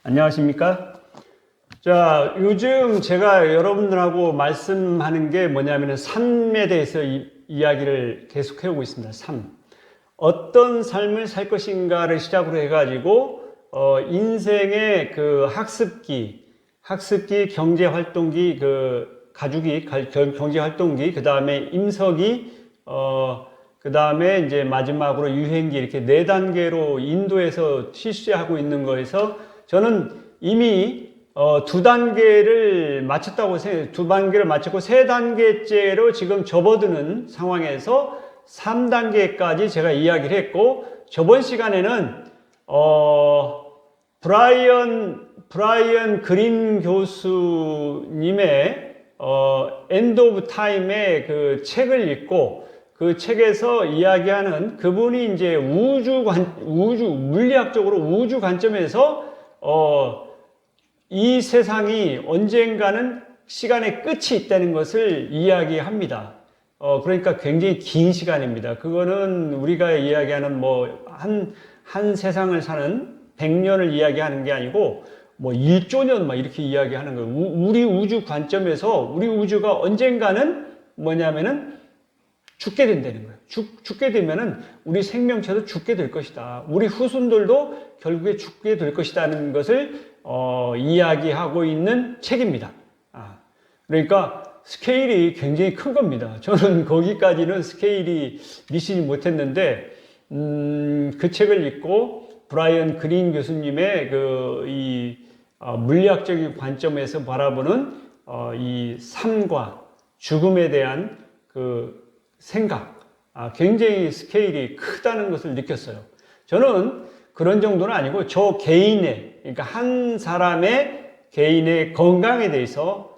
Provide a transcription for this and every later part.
안녕하십니까? 자, 요즘 제가 여러분들하고 말씀하는 게 뭐냐면 삶에 대해서 이야기를 계속 해오고 있습니다. 삶. 어떤 삶을 살 것인가를 시작으로 해가지고, 인생의 그 학습기, 경제활동기, 가족이, 경제활동기, 그 다음에 임서기, 그 다음에 이제 마지막으로 유행기, 이렇게 4단계로 인도에서 실시하고 있는 거에서 저는 이미 2단계를 마쳤다고 생각해요. 2단계를 마쳤고 3단계째로 지금 접어드는 상황에서 3단계까지 제가 이야기를 했고, 저번 시간에는 브라이언 그린 교수님의 엔드 오브 타임의 그 책을 읽고, 그 책에서 이야기하는 그분이 이제 물리학적으로 우주 관점에서 이 세상이 언젠가는 시간의 끝이 있다는 것을 이야기합니다. 그러니까 굉장히 긴 시간입니다. 그거는 우리가 이야기하는 한 세상을 사는 100년을 이야기하는 게 아니고 1조 년 막 이렇게 이야기하는 거예요. 우리 우주 관점에서 우리 우주가 언젠가는 뭐냐면은 죽게 된다는 거예요. 죽게 되면은 우리 생명체도 죽게 될 것이다. 우리 후손들도 결국에 죽게 될 것이라는 것을 이야기하고 있는 책입니다. 그러니까 스케일이 굉장히 큰 겁니다. 저는 거기까지는 스케일이 미치지 못했는데, 그 책을 읽고 브라이언 그린 교수님의 물리학적인 관점에서 바라보는 이 삶과 죽음에 대한 그 생각, 굉장히 스케일이 크다는 것을 느꼈어요. 저는 그런 정도는 아니고 저 개인의, 그러니까 한 사람의 개인의 건강에 대해서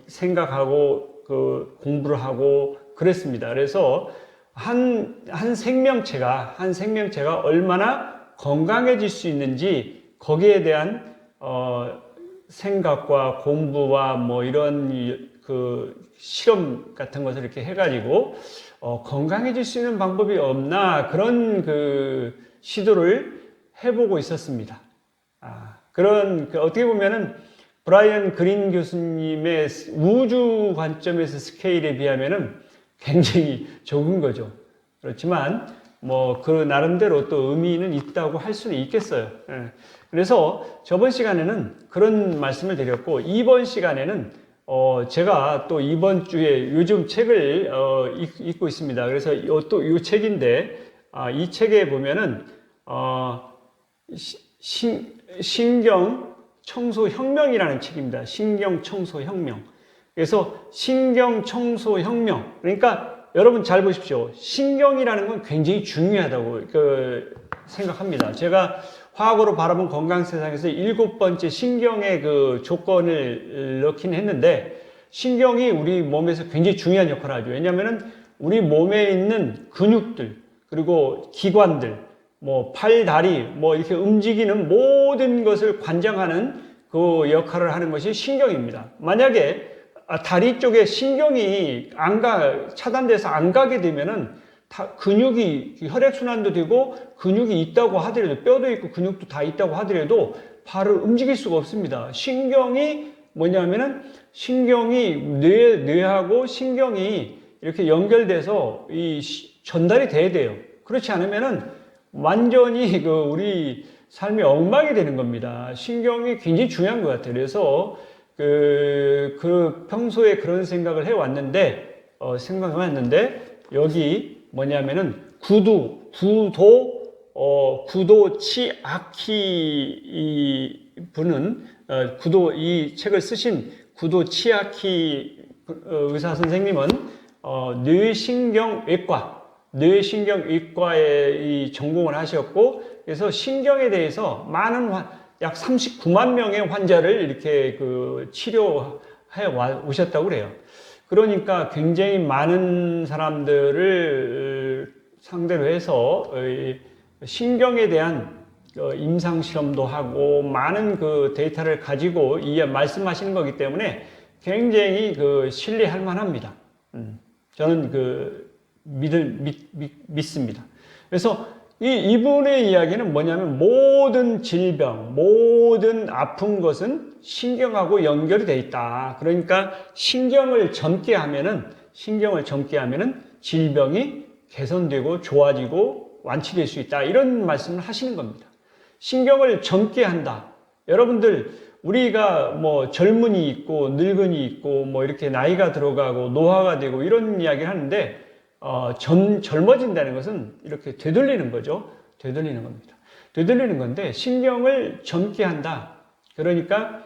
생각하고 공부를 하고 그랬습니다. 그래서 한 생명체가 얼마나 건강해질 수 있는지 거기에 대한 생각과 공부와 이런 실험 같은 것을 이렇게 해가지고 건강해질 수 있는 방법이 없나, 그런 시도를 해보고 있었습니다. 어떻게 보면은 브라이언 그린 교수님의 우주 관점에서 스케일에 비하면은 굉장히 적은 거죠. 그렇지만 그 나름대로 또 의미는 있다고 할 수는 있겠어요. 그래서 저번 시간에는 그런 말씀을 드렸고, 이번 시간에는 제가 또 이번 주에 요즘 책을 읽고 있습니다. 그래서 또 이 책인데, 이 책에 보면은 신경 청소 혁명이라는 책입니다. 신경 청소 혁명. 그래서 신경 청소 혁명. 그러니까 여러분 잘 보십시오. 신경이라는 건 굉장히 중요하다고 생각합니다. 제가 화학으로 바라본 건강 세상에서 7번째 신경의 조건을 넣긴 했는데, 신경이 우리 몸에서 굉장히 중요한 역할을 하죠. 왜냐하면은 우리 몸에 있는 근육들, 그리고 기관들, 팔, 다리, 이렇게 움직이는 모든 것을 관장하는 그 역할을 하는 것이 신경입니다. 만약에 다리 쪽에 신경이 차단돼서 안 가게 되면은 근육이, 혈액순환도 되고 근육이 있다고 하더라도, 뼈도 있고 근육도 다 있다고 하더라도 발을 움직일 수가 없습니다. 신경이 뭐냐면은 뇌하고 신경이 이렇게 연결돼서 전달이 돼야 돼요. 그렇지 않으면은 완전히 우리 삶이 엉망이 되는 겁니다. 신경이 굉장히 중요한 것 같아요. 그래서 평소에 그런 생각을 해왔는데, 여기 뭐냐면은 구도 치아키 분은, 이 책을 쓰신 구도 치아키 의사 선생님은, 뇌신경외과에 전공을 하셨고, 그래서 신경에 대해서 약 39만 명의 환자를 이렇게 치료해 오셨다고 그래요. 그러니까 굉장히 많은 사람들을 상대로 해서 신경에 대한 임상 실험도 하고 많은 데이터를 가지고 말씀하시는 거기 때문에 굉장히 신뢰할 만합니다. 저는 믿습니다. 그래서 이분의 이야기는 뭐냐면 모든 질병, 모든 아픈 것은 신경하고 연결이 돼 있다. 그러니까 신경을 젊게 하면은 질병이 개선되고 좋아지고 완치될 수 있다. 이런 말씀을 하시는 겁니다. 신경을 젊게 한다. 여러분들 우리가 뭐 젊은이 있고 늙은이 있고 뭐 이렇게 나이가 들어가고 노화가 되고 이런 이야기를 하는데 젊어진다는 것은 이렇게 되돌리는 거죠. 되돌리는 겁니다. 되돌리는 건데 신경을 젊게 한다. 그러니까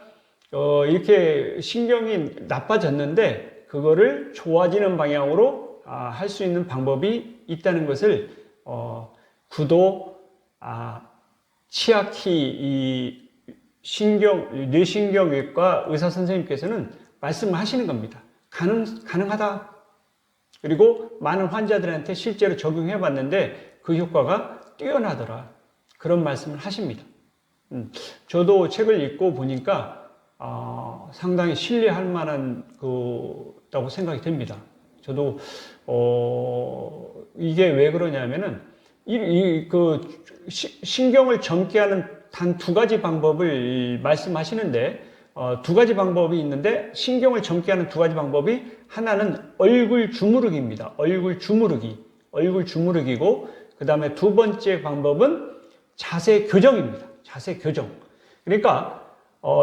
이렇게 신경이 나빠졌는데 그거를 좋아지는 방향으로 할 수 있는 방법이 있다는 것을 구도 치아키 이 뇌신경외과 의사 선생님께서는 말씀을 하시는 겁니다. 가능하다. 그리고 많은 환자들한테 실제로 적용해 봤는데 그 효과가 뛰어나더라. 그런 말씀을 하십니다. 저도 책을 읽고 보니까 상당히 신뢰할 만한 거라고 생각이 됩니다. 저도 이게 왜 그러냐면은 신경을 젊게 하는 단 두 가지 방법을 말씀하시는데 두 가지 방법이 있는데 신경을 젊게 하는 두 가지 방법이 하나는 얼굴 주무르기입니다. 얼굴 주무르기고 그 다음에 두 번째 방법은 자세 교정입니다. 자세 교정. 그러니까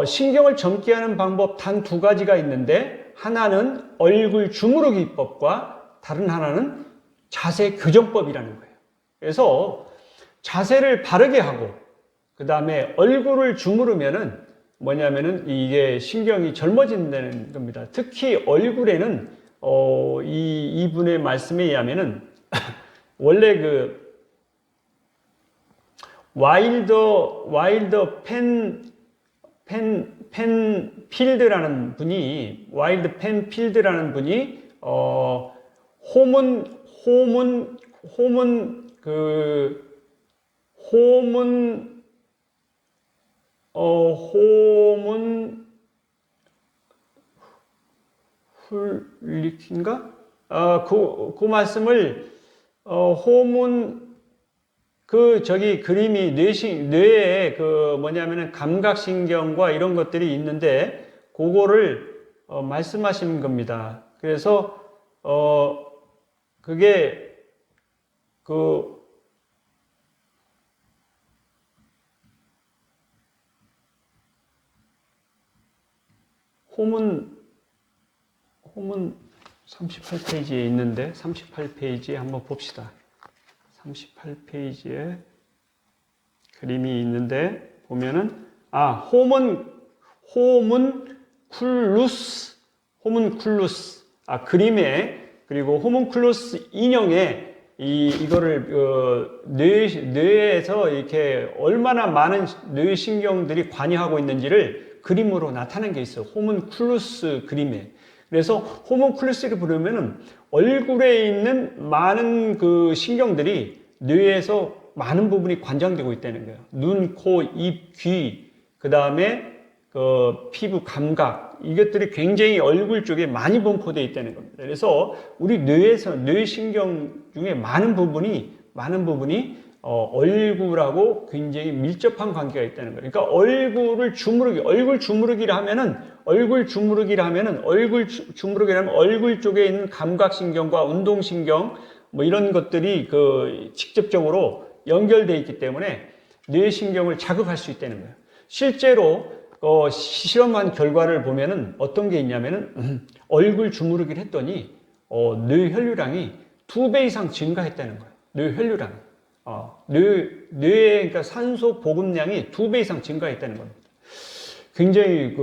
신경을 젊게 하는 방법 단 두 가지가 있는데 하나는 얼굴 주무르기법과 다른 하나는 자세 교정법이라는 거예요. 그래서 자세를 바르게 하고 그 다음에 얼굴을 주무르면은 뭐냐면은 이게 신경이 젊어진다는 겁니다. 특히 얼굴에는 이분의 말씀에 의하면은 원래 그 와일드 펜 필드라는 분이 호문 훌리킨가? 그 말씀을 그림이 뇌에 뭐냐면은 감각신경과 이런 것들이 있는데 그거를 말씀하신 겁니다. 그래서 그게 홈은 38페이지에 있는데 38페이지에 한번 봅시다. 38페이지에 그림이 있는데 보면은 호문쿨루스 그림에 그리고 호문쿨루스 인형에 이거를 뇌에서 이렇게 얼마나 많은 뇌신경들이 관여하고 있는지를 그림으로 나타낸 게 있어요. 호문쿨루스 그림에. 그래서 호문쿨루스를 부르면은 얼굴에 있는 많은 그 신경들이 뇌에서 많은 부분이 관장되고 있다는 거예요. 눈, 코, 입, 귀, 그 다음에 피부 감각, 이것들이 굉장히 얼굴 쪽에 많이 분포되어 있다는 겁니다. 그래서 우리 뇌에서 뇌신경 중에 많은 부분이 얼굴하고 굉장히 밀접한 관계가 있다는 거예요. 그러니까 얼굴 주무르기를 하면은 얼굴 쪽에 있는 감각신경과 운동신경 뭐 이런 것들이 직접적으로 연결되어 있기 때문에 뇌신경을 자극할 수 있다는 거예요. 실제로 실험한 결과를 보면은 어떤 게 있냐면은 얼굴 주무르기를 했더니 뇌혈류량이 2배 이상 증가했다는 거예요. 뇌혈류량. 뇌의 그러니까 산소 보급량이 2배 이상 증가했다는 겁니다. 굉장히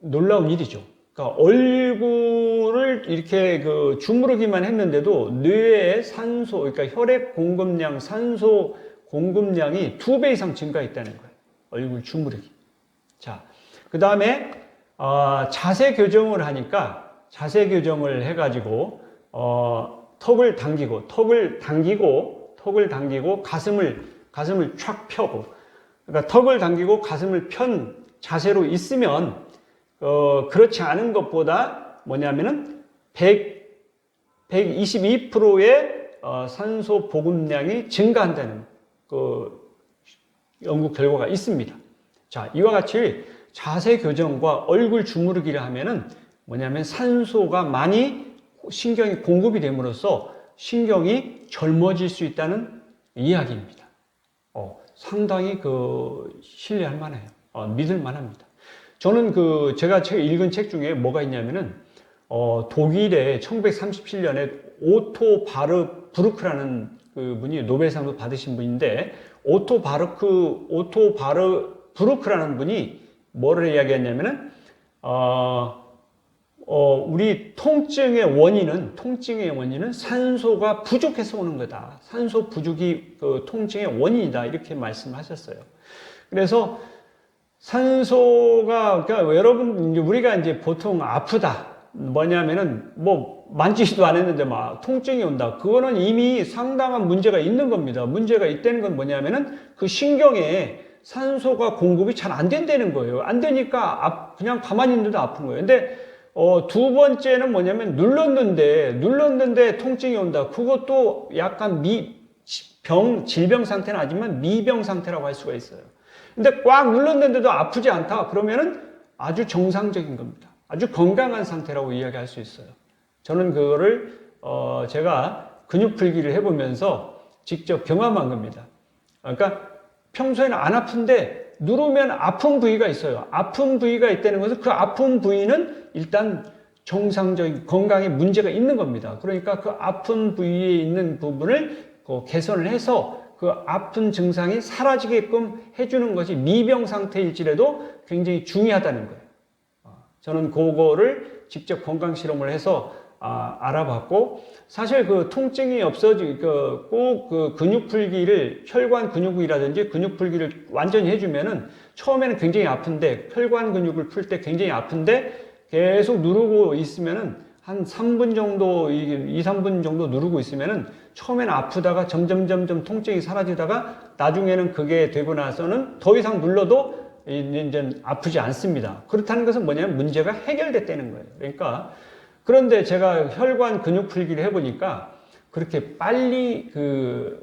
놀라운 일이죠. 그러니까 얼굴을 이렇게 주무르기만 했는데도 뇌의 그러니까 혈액 공급량, 산소 공급량이 2배 이상 증가했다는 거예요. 얼굴 주무르기. 자, 그 다음에 자세 교정을 하니까 자세 교정을 해가지고 턱을 당기고 가슴을 촥 펴고, 그러니까 턱을 당기고 가슴을 편 자세로 있으면 그렇지 않은 것보다 뭐냐면은 122%의 산소 보급량이 증가한다는 그 연구 결과가 있습니다. 자, 이와 같이 자세 교정과 얼굴 주무르기를 하면은 뭐냐면 산소가 많이 신경이 공급이 됨으로써 신경이 젊어질 수 있다는 이야기입니다. 상당히 신뢰할 만해요. 믿을 만합니다. 저는 제가 읽은 책 중에 뭐가 있냐면은, 독일의 1937년에 오토 바르부르크라는 분이 노벨상도 받으신 분인데, 오토 바르부르크라는 분이 뭐를 이야기했냐면은, 우리 통증의 원인은 산소가 부족해서 오는 거다. 산소 부족이 통증의 원인이다. 이렇게 말씀하셨어요. 그래서 산소가, 그러니까 여러분, 우리가 이제 보통 아프다. 뭐냐면은, 만지지도 않았는데 막 통증이 온다. 그거는 이미 상당한 문제가 있는 겁니다. 문제가 있다는 건 뭐냐면은 그 신경에 산소가 공급이 잘 안 된다는 거예요. 안 되니까 그냥 가만히 있는데도 아픈 거예요. 근데 두 번째는 뭐냐면 눌렀는데 통증이 온다. 그것도 약간 질병 상태는 아니지만 미병 상태라고 할 수가 있어요. 근데 꽉 눌렀는데도 아프지 않다. 그러면은 아주 정상적인 겁니다. 아주 건강한 상태라고 이야기할 수 있어요. 저는 그거를 제가 근육 풀기를 해보면서 직접 경험한 겁니다. 그러니까 평소에는 안 아픈데 누르면 아픈 부위가 있어요. 아픈 부위가 있다는 것은 그 아픈 부위는 일단 정상적인 건강에 문제가 있는 겁니다. 그러니까 그 아픈 부위에 있는 부분을 개선을 해서 그 아픈 증상이 사라지게끔 해주는 것이 미병 상태일지라도 굉장히 중요하다는 거예요. 저는 그거를 직접 건강 실험을 해서 알아봤고, 사실 그 통증이 꼭 근육 풀기를, 혈관 근육이라든지 근육 풀기를 완전히 해주면은 처음에는 굉장히 아픈데, 혈관 근육을 풀 때 굉장히 아픈데 계속 누르고 있으면은 한 3분 정도, 2-3분 정도 누르고 있으면은 처음에는 아프다가 점점 통증이 사라지다가 나중에는 그게 되고 나서는 더 이상 눌러도 이제 아프지 않습니다. 그렇다는 것은 뭐냐면 문제가 해결됐다는 거예요. 그러니까 그런데 제가 혈관 근육 풀기를 해보니까 그렇게 빨리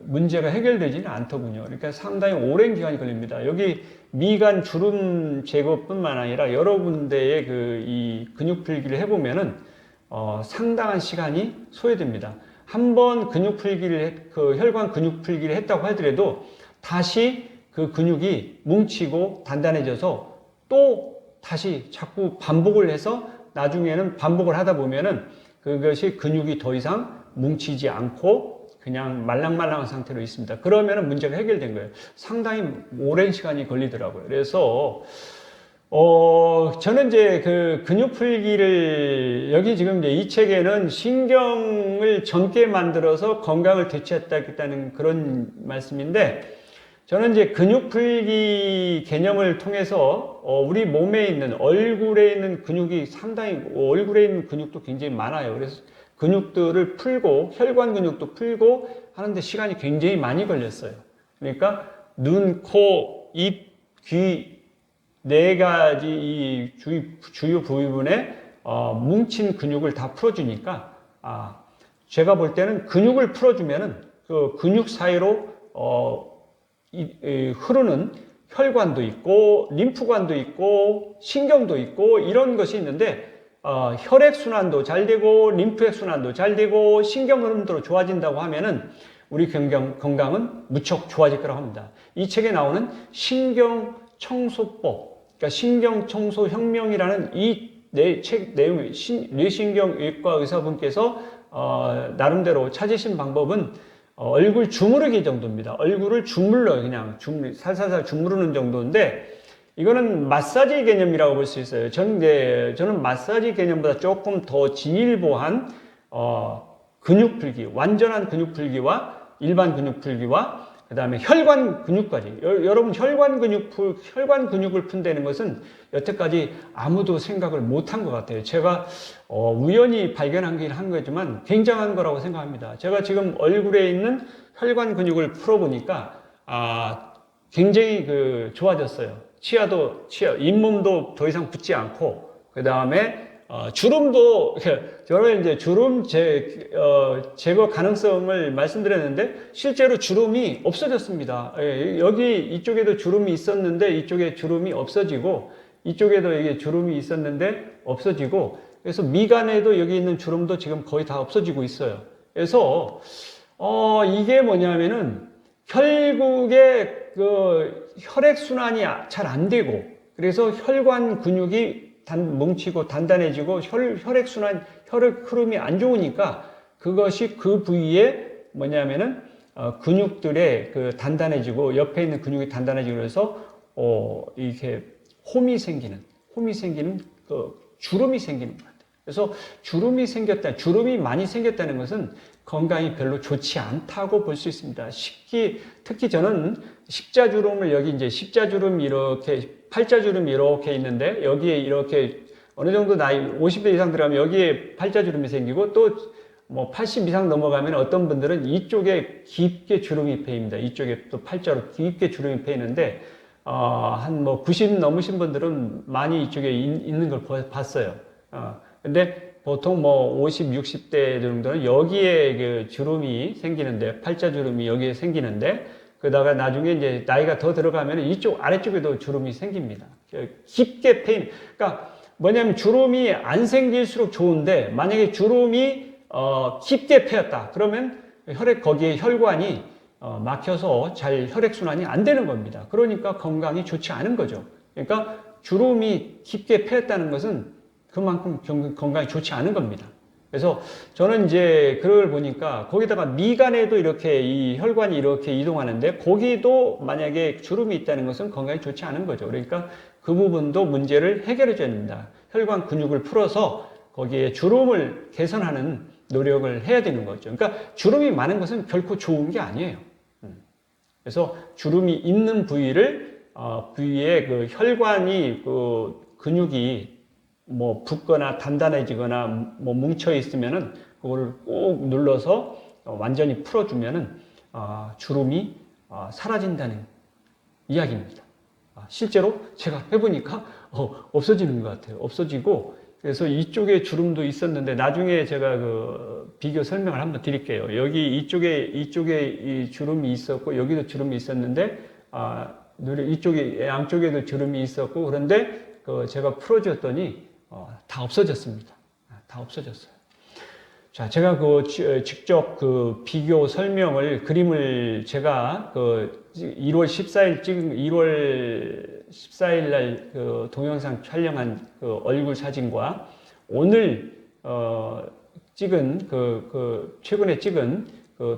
문제가 해결되지는 않더군요. 그러니까 상당히 오랜 기간이 걸립니다. 여기 미간 주름 제거뿐만 아니라 여러 군데의 이 근육 풀기를 해보면은 상당한 시간이 소요됩니다. 한번 혈관 근육 풀기를 했다고 하더라도 다시 그 근육이 뭉치고 단단해져서 또 다시 자꾸 반복을 해서 나중에는 반복을 하다 보면은 그것이 근육이 더 이상 뭉치지 않고 그냥 말랑말랑한 상태로 있습니다. 그러면은 문제가 해결된 거예요. 상당히 오랜 시간이 걸리더라고요. 그래서 저는 이제 근육 풀기를, 여기 지금 이제 이 책에는 신경을 젊게 만들어서 건강을 되찾겠다는 그런 말씀인데, 저는 이제 근육 풀기 개념을 통해서 우리 몸에 있는, 얼굴에 있는 근육이 상당히, 얼굴에 있는 근육도 굉장히 많아요. 그래서 근육들을 풀고, 혈관 근육도 풀고 하는데 시간이 굉장히 많이 걸렸어요. 그러니까 눈, 코, 입, 귀, 4가지 이 주요 부위분에 뭉친 근육을 다 풀어주니까, 제가 볼 때는 근육을 풀어주면은 그 근육 사이로 흐르는 혈관도 있고 림프관도 있고 신경도 있고 이런 것이 있는데, 혈액순환도 잘 되고 림프액순환도 잘 되고 신경 흐름도 좋아진다고 하면은 우리 건강은 무척 좋아질 거라고 합니다. 이 책에 나오는 신경청소법, 그러니까 신경청소혁명이라는 이 책 내용이 뇌신경외과 의사분께서 나름대로 찾으신 방법은 얼굴 주무르기 정도입니다. 얼굴을 주물러요. 그냥 살살살 주무르는 정도인데, 이거는 마사지 개념이라고 볼 수 있어요. 저는 마사지 개념보다 조금 더 진일보한 근육 풀기, 완전한 근육 풀기와 일반 근육 풀기와 그 다음에 혈관 근육까지. 여러분 혈관 근육을 푼다는 것은 여태까지 아무도 생각을 못한 것 같아요. 제가 우연히 발견한 거지만 굉장한 거라고 생각합니다. 제가 지금 얼굴에 있는 혈관 근육을 풀어보니까 굉장히 좋아졌어요. 잇몸도 더 이상 붓지 않고, 그 다음에 주름도, 저는 이제 주름 제거 가능성을 말씀드렸는데, 실제로 주름이 없어졌습니다. 여기 이쪽에도 주름이 있었는데, 이쪽에 주름이 없어지고, 이쪽에도 이게 주름이 있었는데, 없어지고, 그래서 미간에도 여기 있는 주름도 지금 거의 다 없어지고 있어요. 그래서, 이게 뭐냐면은, 결국에 그 혈액순환이 잘 안 되고, 그래서 혈관 근육이 뭉치고 단단해지고 혈액순환, 혈액 흐름이 안 좋으니까 그것이 그 부위에 뭐냐면은 근육들의 그 단단해지고 옆에 있는 근육이 단단해지고 그래서 이렇게 홈이 생기는 그 주름이 생기는 것 같아요. 그래서 주름이 많이 생겼다는 것은 건강이 별로 좋지 않다고 볼 수 있습니다. 특히 저는 십자주름을 여기 이제 십자주름 이렇게 팔자주름이 이렇게 있는데 여기에 이렇게 어느 정도 나이 50대 이상 들어가면 여기에 팔자주름이 생기고 또 뭐 80 이상 넘어가면 어떤 분들은 이쪽에 깊게 주름이 패입니다. 이쪽에 또 팔자로 깊게 주름이 패이는데 한 뭐 90 넘으신 분들은 많이 이쪽에 있는 걸 봤어요. 근데 보통 뭐 50, 60대 정도는 여기에 그 주름이 생기는데, 팔자주름이 여기에 생기는데, 그러다가 나중에 이제 나이가 더 들어가면 이쪽 아래쪽에도 주름이 생깁니다. 깊게 패인. 그러니까 뭐냐면 주름이 안 생길수록 좋은데, 만약에 주름이 깊게 패였다. 그러면 거기에 혈관이 막혀서 잘 혈액순환이 안 되는 겁니다. 그러니까 건강이 좋지 않은 거죠. 그러니까 주름이 깊게 패였다는 것은 그만큼 건강이 좋지 않은 겁니다. 그래서 저는 이제 그걸 보니까 거기다가 미간에도 이렇게 이 혈관이 이렇게 이동하는데 거기도 만약에 주름이 있다는 것은 건강이 좋지 않은 거죠. 그러니까 그 부분도 문제를 해결해 줘야 됩니다. 혈관 근육을 풀어서 거기에 주름을 개선하는 노력을 해야 되는 거죠. 그러니까 주름이 많은 것은 결코 좋은 게 아니에요. 그래서 주름이 있는 부위를 부위에 그 혈관이 그 근육이 뭐 붓거나 단단해지거나 뭐 뭉쳐 있으면은 그거를 꼭 눌러서 완전히 풀어주면은 주름이 사라진다는 이야기입니다. 실제로 제가 해보니까 없어지는 것 같아요. 없어지고 그래서 이쪽에 주름도 있었는데 나중에 제가 그 비교 설명을 한번 드릴게요. 여기 이쪽에 이 주름이 있었고 여기도 주름이 있었는데 이쪽에 양쪽에도 주름이 있었고 그런데 제가 풀어줬더니 다 없어졌습니다. 다 없어졌어요. 자, 제가 직접 비교 설명을, 그림을 제가 1월 14일 날 동영상 촬영한 얼굴 사진과 오늘, 찍은 최근에 찍은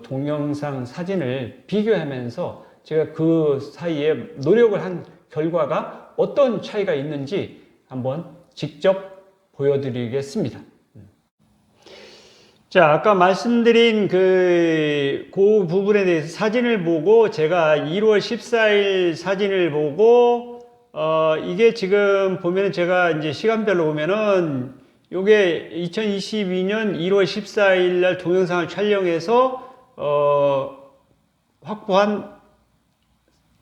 동영상 사진을 비교하면서 제가 그 사이에 노력을 한 결과가 어떤 차이가 있는지 한번 직접 보여드리겠습니다. 자, 아까 말씀드린 그 부분에 대해서 사진을 보고 제가 1월 14일 사진을 보고 이게 지금 보면은 제가 이제 시간별로 보면은 요게 2022년 1월 14일 날 동영상을 촬영해서 확보한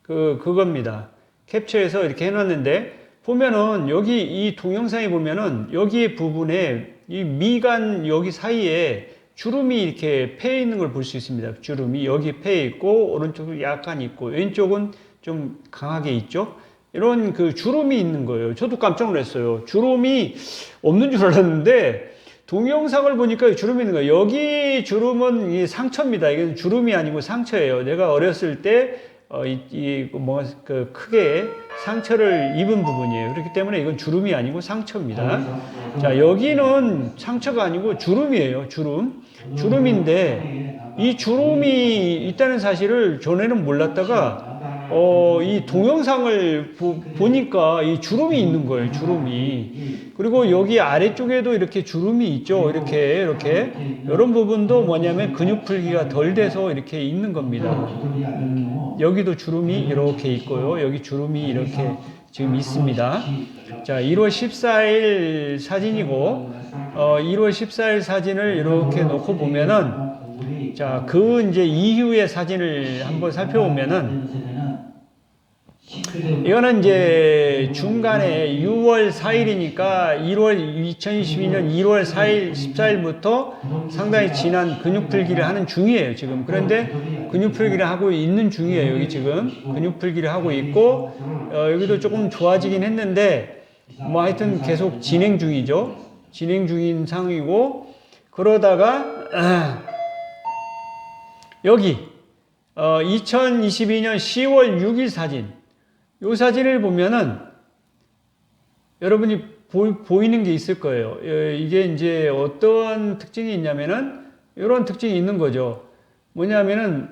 그겁니다. 캡처해서 이렇게 해놨는데 보면은 여기 이 동영상에 보면은 여기 부분에 이 미간 여기 사이에 주름이 이렇게 패 있는 걸 볼 수 있습니다. 주름이 여기 패 있고 오른쪽은 약간 있고 왼쪽은 좀 강하게 있죠. 이런 주름이 있는 거예요. 저도 깜짝 놀랐어요. 주름이 없는 줄 알았는데 동영상을 보니까 주름이 있는 거예요. 여기 주름은 이 상처입니다. 이건 주름이 아니고 상처예요. 내가 어렸을 때 크게 상처를 입은 부분이에요. 그렇기 때문에 이건 주름이 아니고 상처입니다. 자, 여기는 상처가 아니고 주름이에요. 주름인데 이 주름이 있다는 사실을 전에는 몰랐다가 이 동영상을 보니까 이 주름이 있는 거예요. 주름이. 그리고 여기 아래쪽에도 이렇게 주름이 있죠. 이렇게 이런 부분도 뭐냐면 근육 풀기가 덜 돼서 이렇게 있는 겁니다. 여기도 주름이 이렇게 있고요. 여기 주름이 이렇게 지금 있습니다. 자, 1월 14일 사진이고 1월 14일 사진을 이렇게 놓고 보면은 자, 이제 이후의 사진을 한번 살펴보면은 이거는 이제 중간에 6월 4일이니까 2022년 1월 4일, 14일부터 상당히 진한 근육풀기를 하는 중이에요, 지금. 그런데 근육풀기를 하고 있는 중이에요, 여기 지금. 근육풀기를 하고 있고, 여기도 조금 좋아지긴 했는데, 뭐 하여튼 계속 진행 중이죠. 진행 중인 상황이고, 그러다가, 여기, 2022년 10월 6일 사진. 이 사진을 보면은 여러분이 보이는 게 있을 거예요. 이게 이제 어떤 특징이 있냐면은 이런 특징이 있는 거죠. 뭐냐면은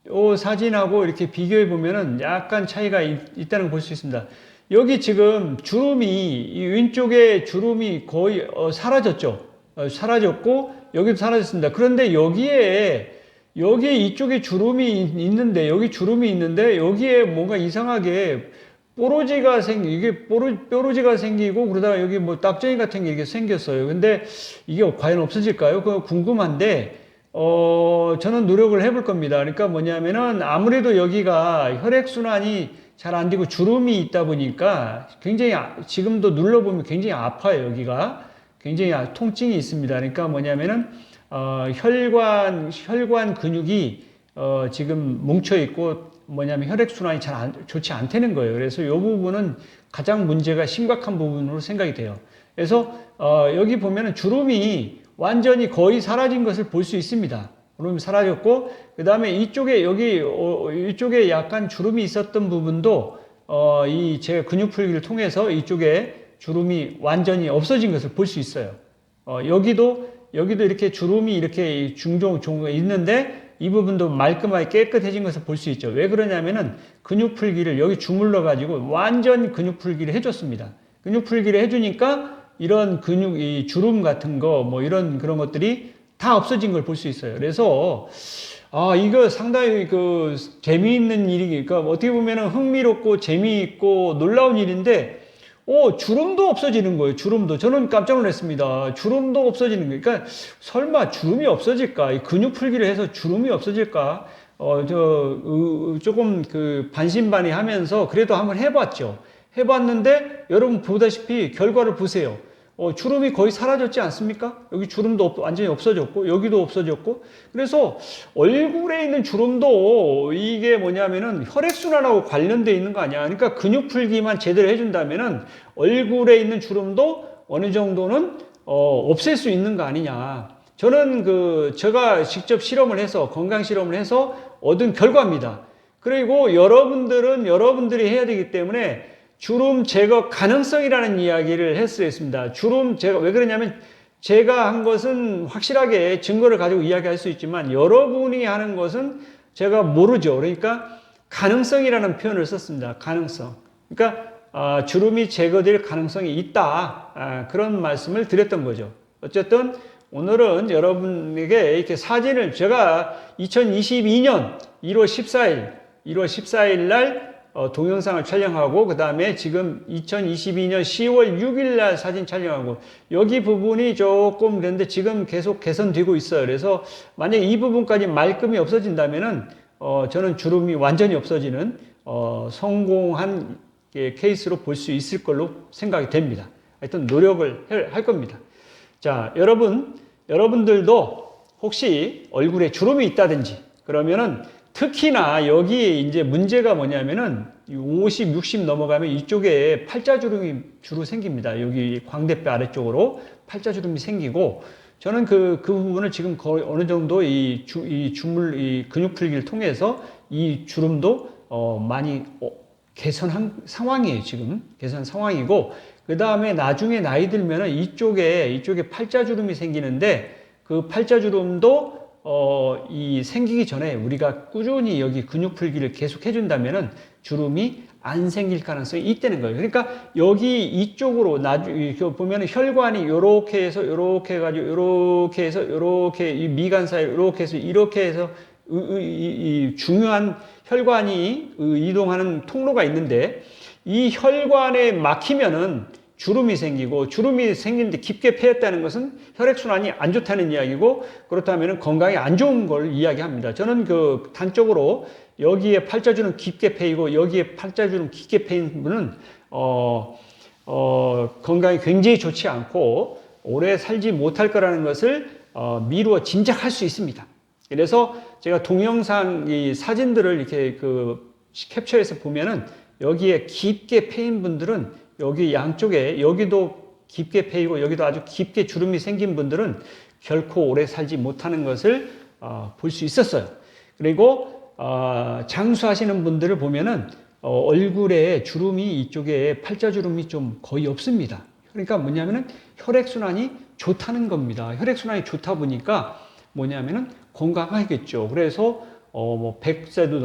이 사진하고 이렇게 비교해 보면은 약간 차이가 있다는 걸 볼 수 있습니다. 여기 지금 주름이 이 왼쪽에 주름이 거의 사라졌죠. 사라졌고 여기도 사라졌습니다. 그런데 여기에 이쪽에 주름이 있는데, 여기 주름이 있는데, 여기에 뭔가 이상하게 뽀로지가 뾰루지가 생기고, 그러다가 여기 뭐 딱정이 같은 게 이렇게 생겼어요. 근데 이게 과연 없어질까요? 그거 궁금한데, 저는 노력을 해볼 겁니다. 그러니까 뭐냐면은 아무래도 여기가 혈액순환이 잘 안 되고 주름이 있다 보니까 굉장히, 지금도 눌러보면 굉장히 아파요, 여기가. 굉장히 통증이 있습니다. 그러니까 뭐냐면은, 혈관 근육이, 지금 뭉쳐있고, 뭐냐면 혈액순환이 좋지 않다는 거예요. 그래서 이 부분은 가장 문제가 심각한 부분으로 생각이 돼요. 그래서, 여기 보면은 주름이 완전히 거의 사라진 것을 볼 수 있습니다. 주름이 사라졌고, 그 다음에 이쪽에, 이쪽에 약간 주름이 있었던 부분도, 제가 근육풀기를 통해서 이쪽에 주름이 완전히 없어진 것을 볼 수 있어요. 여기도 이렇게 주름이 이렇게 종종 있는데 이 부분도 말끔하게 깨끗해진 것을 볼 수 있죠. 왜 그러냐면은 근육풀기를 여기 주물러 가지고 완전 근육풀기를 해줬습니다. 근육풀기를 해주니까 이런 이 주름 같은 거 뭐 그런 것들이 다 없어진 걸 볼 수 있어요. 그래서 이거 상당히 재미있는 일이니까 어떻게 보면은 흥미롭고 재미있고 놀라운 일인데 주름도 없어지는 거예요. 주름도. 저는 깜짝 놀랐습니다. 주름도 없어지는 거예요. 그러니까 설마 주름이 없어질까? 이 근육 풀기를 해서 주름이 없어질까? 조금 반신반의 하면서 그래도 한번 해봤죠. 해봤는데 여러분 보다시피 결과를 보세요. 주름이 거의 사라졌지 않습니까? 여기 주름도 완전히 없어졌고, 여기도 없어졌고, 그래서 얼굴에 있는 주름도 이게 뭐냐면은 혈액순환하고 관련되어 있는 거 아니야. 그러니까 근육 풀기만 제대로 해준다면은 얼굴에 있는 주름도 어느 정도는, 없앨 수 있는 거 아니냐. 저는 제가 직접 실험을 해서, 건강 실험을 해서 얻은 결과입니다. 그리고 여러분들이 해야 되기 때문에 주름 제거 가능성이라는 이야기를 했습니다. 주름 제거, 왜 그러냐면 제가 한 것은 확실하게 증거를 가지고 이야기할 수 있지만 여러분이 하는 것은 제가 모르죠. 그러니까 가능성이라는 표현을 썼습니다. 가능성. 그러니까 주름이 제거될 가능성이 있다. 그런 말씀을 드렸던 거죠. 어쨌든 오늘은 여러분에게 이렇게 사진을 제가 2022년 1월 14일 날 동영상을 촬영하고 그 다음에 지금 2022년 10월 6일 날 사진 촬영하고 여기 부분이 조금 그런데 지금 계속 개선되고 있어요. 그래서 만약에 이 부분까지 말끔히 없어진다면은 저는 주름이 완전히 없어지는 성공한 케이스로 볼 수 있을 걸로 생각이 됩니다. 하여튼 노력을 할 겁니다. 자, 여러분들도 혹시 얼굴에 주름이 있다든지 그러면은 특히나 여기에 이제 문제가 뭐냐면은 50, 60 넘어가면 이쪽에 팔자주름이 주로 생깁니다. 여기 광대뼈 아래쪽으로 팔자주름이 생기고 저는 그 부분을 지금 거의 어느 정도 이 근육 풀기를 통해서 이 주름도 많이 개선한 상황이에요. 지금 개선 상황이고 그 다음에 나중에 나이 들면은 이쪽에 팔자주름이 생기는데 그 팔자주름도 생기기 전에 우리가 꾸준히 여기 근육 풀기를 계속 해준다면은 주름이 안 생길 가능성이 있다는 거예요. 그러니까 여기 이쪽으로 보면은 혈관이 요렇게 해서 요렇게 해가지고 요렇게 해서 요렇게 이 미간 사이 이렇게 해서 이 중요한 혈관이 이동하는 통로가 있는데 이 혈관에 막히면은 주름이 생기고, 주름이 생기는데 깊게 패였다는 것은 혈액순환이 안 좋다는 이야기고, 그렇다면 건강에 안 좋은 걸 이야기합니다. 저는 그 단적으로 여기에 팔자주름 깊게 패이고 여기에 팔자주름 깊게 패인 분은 건강이 굉장히 좋지 않고 오래 살지 못할 거라는 것을 미루어 짐작할 수 있습니다. 그래서 제가 동영상 이 사진들을 이렇게 그 캡처해서 보면은 여기에 깊게 패인 분들은 여기 양쪽에 여기도 깊게 패이고 여기도 아주 깊게 주름이 생긴 분들은 결코 오래 살지 못하는 것을 볼 수 있었어요. 그리고 장수하시는 분들을 보면은 얼굴에 주름이 이쪽에 팔자주름이 좀 거의 없습니다. 그러니까 뭐냐면은 혈액순환이 좋다는 겁니다. 혈액순환이 좋다 보니까 뭐냐면은 건강하겠죠. 그래서 뭐 100세도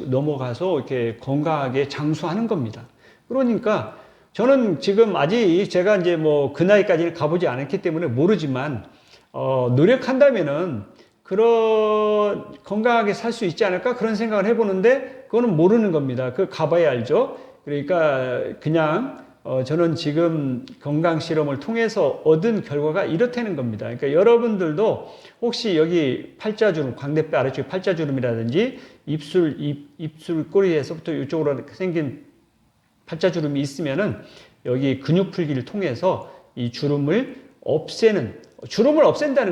넘어가서 이렇게 건강하게 장수하는 겁니다. 그러니까 저는 지금 아직 제가 이제 뭐 그 나이까지는 가보지 않았기 때문에 모르지만 노력한다면은 그런 건강하게 살 수 있지 않을까 그런 생각을 해보는데 그거는 모르는 겁니다. 그 가봐야 알죠. 그러니까 그냥 저는 지금 건강 실험을 통해서 얻은 결과가 이렇다는 겁니다. 그러니까 여러분들도 혹시 여기 팔자주름, 광대뼈 아래쪽에 팔자주름이라든지 입술 꼬리에서부터 이쪽으로 생긴 팔자주름이 있으면은 여기 근육 풀기를 통해서 이 주름을 없앤다는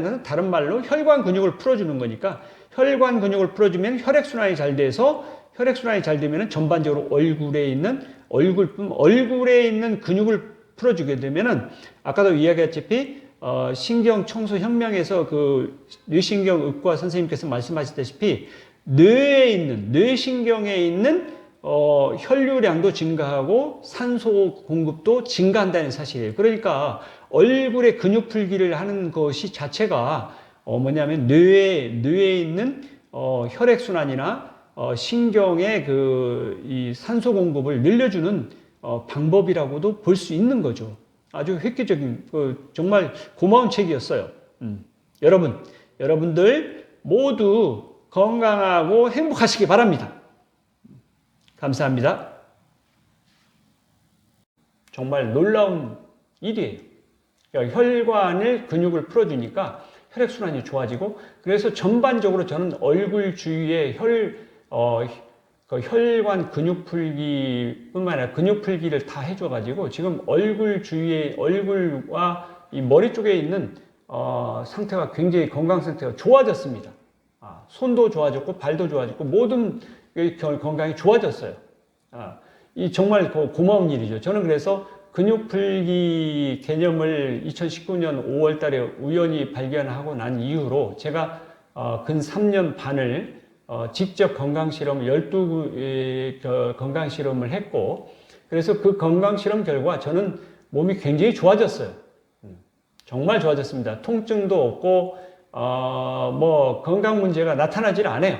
것은 다른 말로 혈관 근육을 풀어주는 거니까 혈관 근육을 풀어주면 혈액순환이 잘 돼서 혈액순환이 잘 되면 전반적으로 얼굴에 있는 근육을 풀어주게 되면은 아까도 이야기했다시피 신경 청소 혁명에서 그 뇌신경의과 선생님께서 말씀하셨다시피 뇌신경에 있는 혈류량도 증가하고 산소 공급도 증가한다는 사실이에요. 그러니까 얼굴에 근육 풀기를 하는 것이 자체가 뭐냐면 뇌에 있는 혈액순환이나 신경의 이 산소 공급을 늘려주는 방법이라고도 볼 수 있는 거죠. 아주 획기적인 정말 고마운 책이었어요. 여러분들 모두 건강하고 행복하시기 바랍니다. 감사합니다. 정말 놀라운 일이에요. 그러니까 혈관을 근육을 풀어주니까 혈액순환이 좋아지고 그래서 전반적으로 저는 얼굴 주위에 혈관 근육 풀기뿐만 아니라 근육 풀기를 다 해줘가지고 지금 얼굴 주위에 얼굴과 이 머리 쪽에 있는 상태가 굉장히 건강 상태가 좋아졌습니다. 손도 좋아졌고 발도 좋아졌고 모든 건강이 좋아졌어요. 이 정말 고마운 일이죠. 저는 그래서 근육 풀기 개념을 2019년 5월 달에 우연히 발견하고 난 이후로 제가 근 3년 반을 직접 건강실험 12개 건강실험을 했고 그래서 그 건강실험 결과 저는 몸이 굉장히 좋아졌어요. 정말 좋아졌습니다. 통증도 없고 뭐 건강 문제가 나타나질 않아요.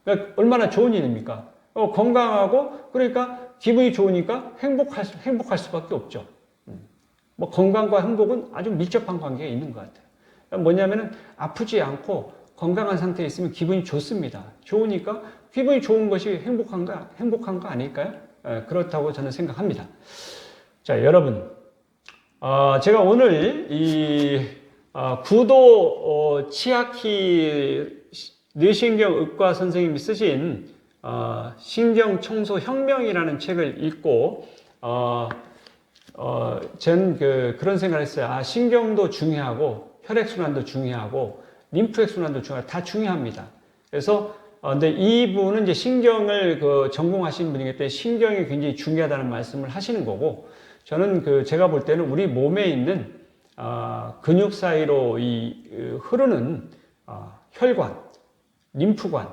그러니까 얼마나 좋은 일입니까? 건강하고 그러니까 기분이 좋으니까 행복할 수밖에 없죠. 뭐 건강과 행복은 아주 밀접한 관계가 있는 것 같아요. 그러니까 뭐냐면은 아프지 않고 건강한 상태에 있으면 기분이 좋습니다. 좋으니까 기분이 좋은 것이 행복한 거 아닐까요? 그렇다고 저는 생각합니다. 자, 여러분, 제가 오늘 이 구도 치아키 뇌신경의과 선생님이 쓰신 신경청소 혁명이라는 책을 읽고 전 그런 생각을 했어요. 신경도 중요하고 혈액순환도 중요하고 림프액순환도 다 중요합니다. 그래서 근데 이분은 이제 신경을 전공하신 분이기 때문에 신경이 굉장히 중요하다는 말씀을 하시는 거고 저는 제가 볼 때는 우리 몸에 있는 근육 사이로 흐르는 혈관, 림프관,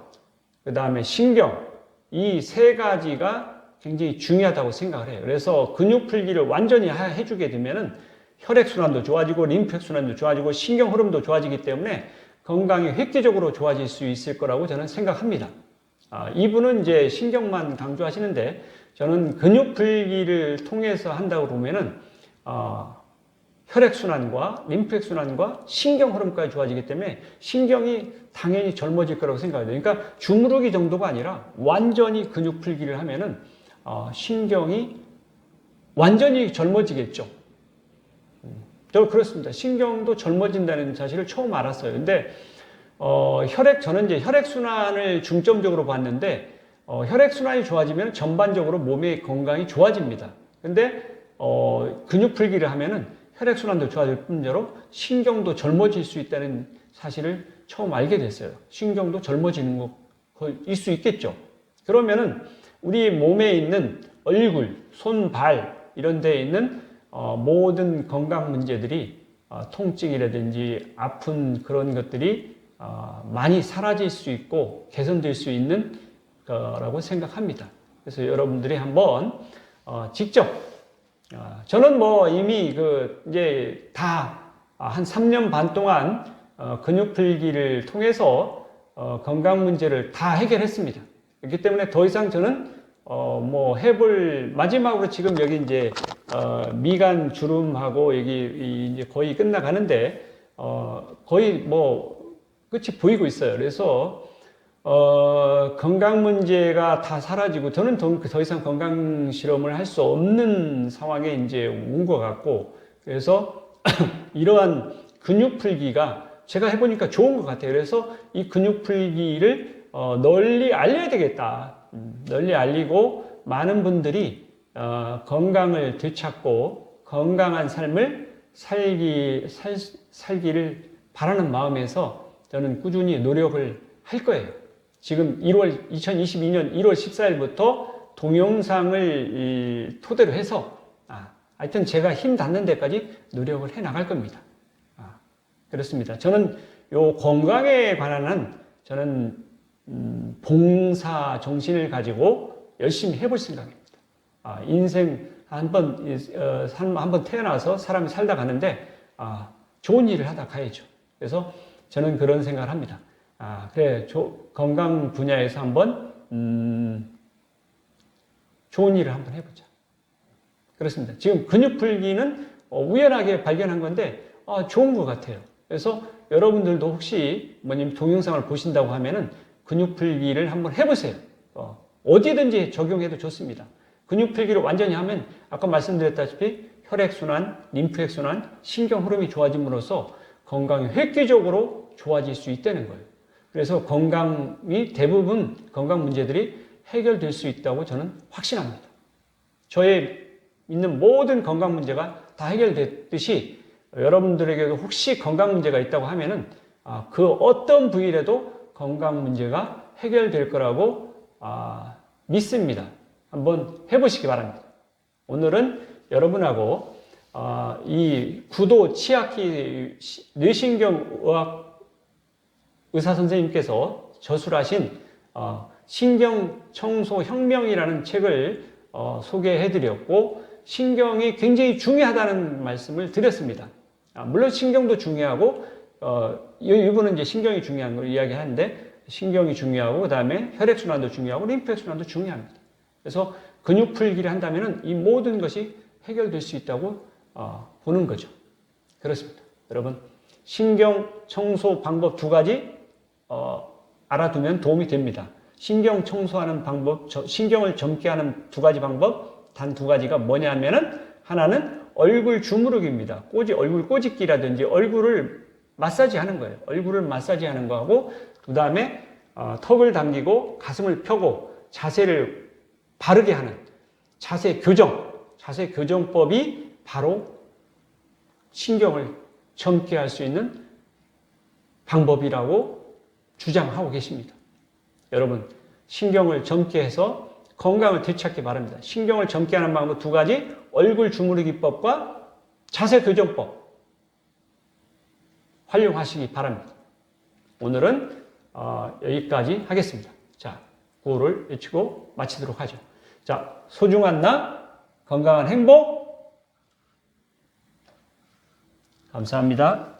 그 다음에 신경 이 세 가지가 굉장히 중요하다고 생각을 해요. 그래서 근육 풀기를 완전히 해주게 되면은 혈액순환도 좋아지고 림프액순환도 좋아지고 신경 흐름도 좋아지기 때문에 건강이 획기적으로 좋아질 수 있을 거라고 저는 생각합니다. 이분은 이제 신경만 강조하시는데 저는 근육 풀기를 통해서 한다고 보면은 혈액순환과 림프액순환과 신경 흐름까지 좋아지기 때문에 신경이 당연히 젊어질 거라고 생각해요. 그러니까 주무르기 정도가 아니라 완전히 근육 풀기를 하면은 신경이 완전히 젊어지겠죠. 저 그렇습니다. 신경도 젊어진다는 사실을 처음 알았어요. 근데 저는 이제 혈액순환을 중점적으로 봤는데 혈액순환이 좋아지면 전반적으로 몸의 건강이 좋아집니다. 근데 근육 풀기를 하면은 혈액순환도 좋아질 뿐더러 신경도 젊어질 수 있다는 사실을 처음 알게 됐어요. 신경도 젊어지는 거일 수 있겠죠. 그러면은 우리 몸에 있는 얼굴, 손, 발 이런 데에 있는 모든 건강 문제들이 통증이라든지 아픈 그런 것들이 많이 사라질 수 있고 개선될 수 있는 거라고 생각합니다. 그래서 여러분들이 한번 직접 저는 뭐 이미 이제 다 한 3년 반 동안 근육 풀기를 통해서 건강 문제를 다 해결했습니다. 그렇기 때문에 더 이상 저는 뭐 마지막으로 지금 여기 이제 미간 주름하고 여기 이제 거의 끝나가는데 거의 뭐 끝이 보이고 있어요. 그래서 건강 문제가 다 사라지고 저는 더 이상 건강 실험을 할 수 없는 상황에 이제 온 것 같고, 그래서 이러한 근육 풀기가 제가 해보니까 좋은 것 같아요. 그래서 이 근육 풀기를 널리 알려야 되겠다. 널리 알리고 많은 분들이 건강을 되찾고 건강한 삶을 살기를 바라는 마음에서 저는 꾸준히 노력을 할 거예요. 지금 2022년 1월 14일부터 동영상을 토대로 해서 하여튼 제가 힘 닿는 데까지 노력을 해 나갈 겁니다. 그렇습니다. 저는 요 건강에 관한 저는 봉사 정신을 가지고 열심히 해볼 생각입니다. 인생 한번 태어나서 사람이 살다 가는데 좋은 일을 하다 가야죠. 그래서 저는 그런 생각을 합니다. 그래, 건강 분야에서 한번 좋은 일을 한번 해보자. 그렇습니다. 지금 근육 풀기는 우연하게 발견한 건데 좋은 것 같아요. 그래서 여러분들도 혹시 동영상을 보신다고 하면은 근육 풀기를 한번 해보세요. 어디든지 적용해도 좋습니다. 근육 풀기를 완전히 하면 아까 말씀드렸다시피 혈액순환, 림프액순환, 신경 흐름이 좋아짐으로써 건강이 획기적으로 좋아질 수 있다는 거예요. 그래서 대부분 건강 문제들이 해결될 수 있다고 저는 확신합니다. 저의 있는 모든 건강 문제가 다 해결됐듯이 여러분들에게도 혹시 건강 문제가 있다고 하면은 그 어떤 부위라도 건강 문제가 해결될 거라고 믿습니다. 한번 해보시기 바랍니다. 오늘은 여러분하고 이 구도 치아키 뇌신경의학 의사 선생님께서 저술하신 신경청소혁명이라는 책을 소개해드렸고, 신경이 굉장히 중요하다는 말씀을 드렸습니다. 물론 신경도 중요하고 이분은 이제 신경이 중요한 걸 이야기하는데, 신경이 중요하고 그 다음에 혈액순환도 중요하고 림프액순환도 중요합니다. 그래서 근육 풀기를 한다면 이 모든 것이 해결될 수 있다고 보는 거죠. 그렇습니다. 여러분, 신경 청소 방법 2가지 알아두면 도움이 됩니다. 신경 청소하는 방법, 신경을 젊게 하는 2가지 방법, 단 2가지가 뭐냐면은, 하나는 얼굴 주무르기입니다. 얼굴 꼬집기라든지 얼굴을 마사지 하는 거예요. 얼굴을 마사지 하는 거하고, 그 다음에 턱을 당기고 가슴을 펴고 자세를 바르게 하는 자세 교정법이 바로 신경을 젊게 할 수 있는 방법이라고 주장하고 계십니다. 여러분, 신경을 젊게 해서 건강을 되찾기 바랍니다. 신경을 젊게 하는 방법 2가지, 얼굴 주무르기법과 자세 교정법 활용하시기 바랍니다. 오늘은 여기까지 하겠습니다. 자, 구호를 외치고 마치도록 하죠. 자, 소중한 나, 건강한 행복. 감사합니다.